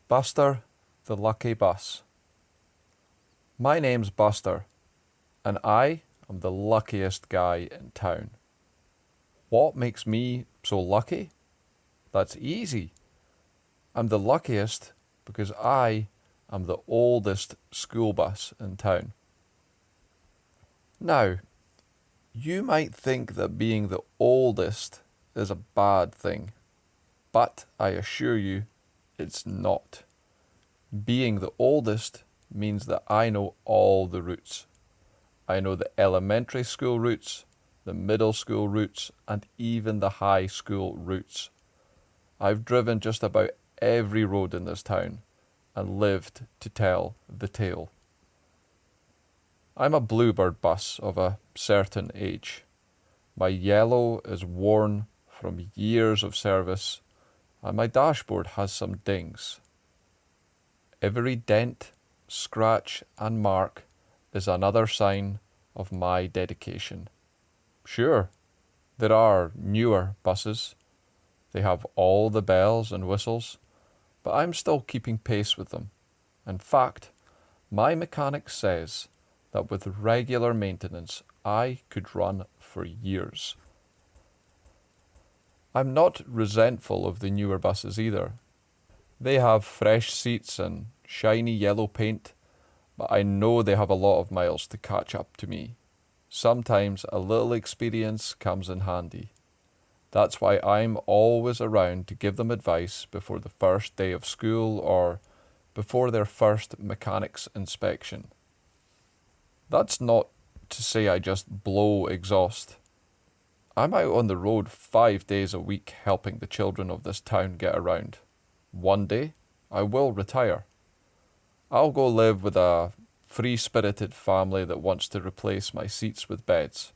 Buster, the Lucky Bus. My name's Buster, and I am the luckiest guy in town. What makes me so lucky? That's easy. I'm the luckiest because I am the oldest school bus in town. Now, you might think that being the oldest is a bad thing, but I assure you it's not. Being the oldest means that I know all the routes. I know the elementary school routes, the middle school routes, and even the high school routes. I've driven just about every road in this town and lived to tell the tale. I'm a bluebird bus of a certain age. My yellow is worn from years of service, and my dashboard has some dings. Every dent, scratch, and mark is another sign of my dedication. Sure, there are newer buses. They have all the bells and whistles, but I'm still keeping pace with them. In fact, my mechanic says that with regular maintenance, I could run for years. I'm not resentful of the newer buses either. They have fresh seats and shiny yellow paint, but I know they have a lot of miles to catch up to me. Sometimes a little experience comes in handy. That's why I'm always around to give them advice before the first day of school or before their first mechanic's inspection. That's not to say I just blow exhaust. I'm out on the road 5 days a week helping the children of this town get around. One day, I will retire. I'll go live with a free-spirited family that wants to replace my seats with beds.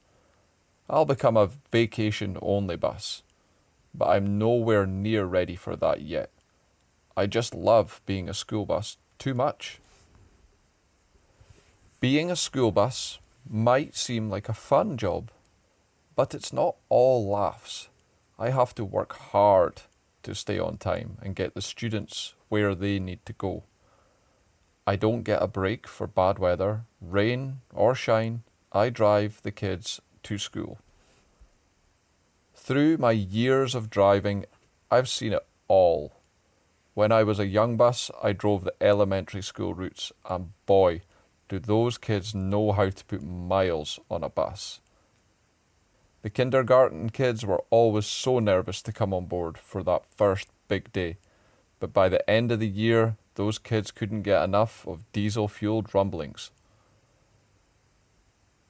I'll become a vacation-only bus, but I'm nowhere near ready for that yet. I just love being a school bus too much. Being a school bus might seem like a fun job, but it's not all laughs. I have to work hard to stay on time and get the students where they need to go. I don't get a break for bad weather, rain or shine. I drive the kids to school. Through my years of driving, I've seen it all. When I was a young bus, I drove the elementary school routes, and boy, do those kids know how to put miles on a bus. The kindergarten kids were always so nervous to come on board for that first big day, but by the end of the year, those kids couldn't get enough of diesel-fueled rumblings.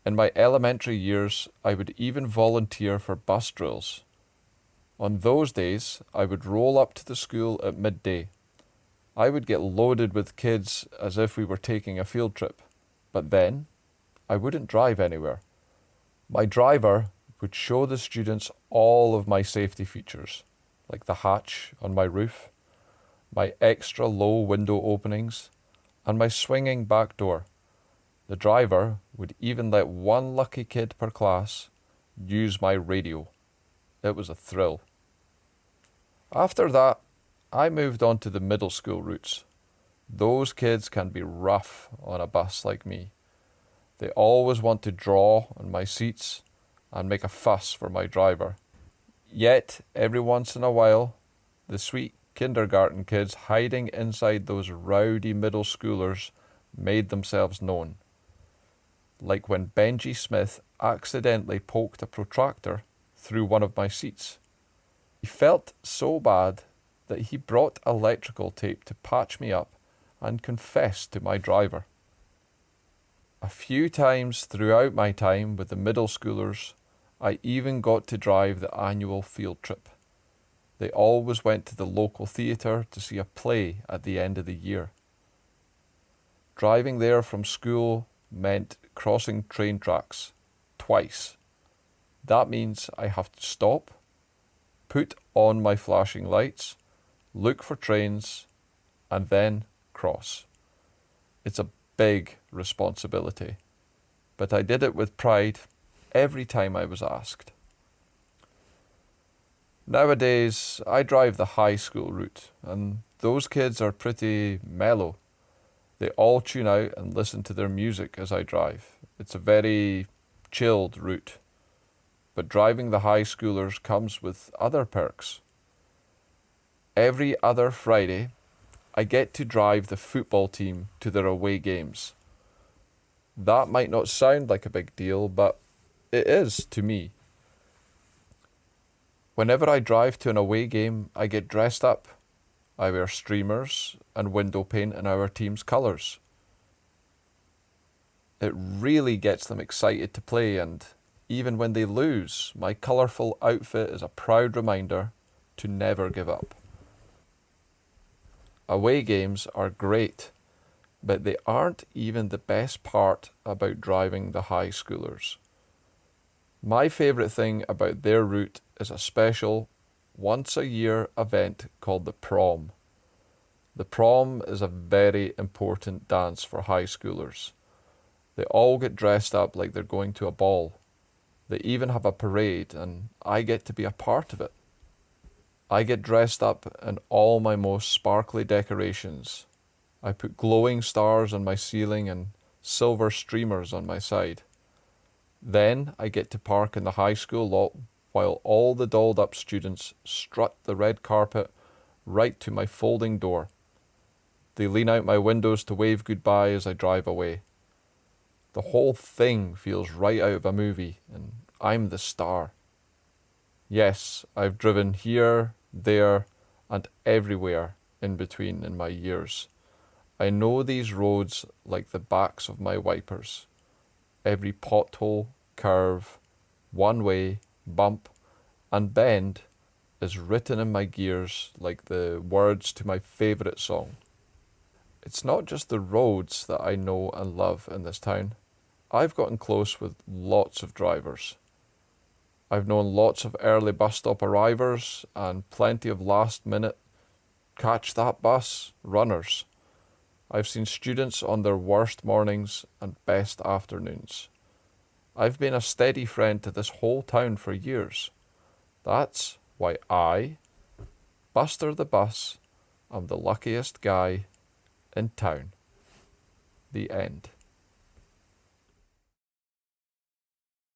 In my elementary years, I would even volunteer for bus drills. On those days, I would roll up to the school at midday. I would get loaded with kids as if we were taking a field trip, but then I wouldn't drive anywhere. My driver would show the students all of my safety features, like the hatch on my roof, my extra low window openings, and my swinging back door. The driver would even let one lucky kid per class use my radio. It was a thrill. After that, I moved on to the middle school routes. Those kids can be rough on a bus like me. They always want to draw on my seats and make a fuss for my driver. Yet, every once in a while, the sweet kindergarten kids hiding inside those rowdy middle schoolers made themselves known. Like when Benji Smith accidentally poked a protractor through one of my seats. He felt so bad that he brought electrical tape to patch me up and confessed to my driver. A few times throughout my time with the middle schoolers, I even got to drive the annual field trip. They always went to the local theatre to see a play at the end of the year. Driving there from school meant crossing train tracks twice. That means I have to stop, put on my flashing lights, look for trains, and then cross. It's a big responsibility, but I did it with pride every time I was asked. Nowadays, I drive the high school route, and those kids are pretty mellow. They all tune out and listen to their music as I drive. It's a very chilled route. But driving the high schoolers comes with other perks. Every other Friday, I get to drive the football team to their away games. That might not sound like a big deal, but it is to me. Whenever I drive to an away game, I get dressed up. I wear streamers and window paint in our team's colours. It really gets them excited to play, and even when they lose, my colourful outfit is a proud reminder to never give up. Away games are great, but they aren't even the best part about driving the high schoolers. My favourite thing about their route is a special once-a-year event called the prom. The prom is a very important dance for high schoolers. They all get dressed up like they're going to a ball. They even have a parade, and I get to be a part of it. I get dressed up in all my most sparkly decorations. I put glowing stars on my ceiling and silver streamers on my side. Then I get to park in the high school lot while all the dolled up students strut the red carpet right to my folding door. They lean out my windows to wave goodbye as I drive away. The whole thing feels right out of a movie, and I'm the star. Yes, I've driven here, there, and everywhere in between in my years. I know these roads like the backs of my wipers. Every pothole, curve, one-way, bump, and bend is written in my gears like the words to my favourite song. It's not just the roads that I know and love in this town. I've gotten close with lots of drivers. I've known lots of early bus stop arrivers and plenty of last-minute catch that bus runners. I've seen students on their worst mornings and best afternoons. I've been a steady friend to this whole town for years. That's why I, Buster the Bus, am the luckiest guy in town. The end.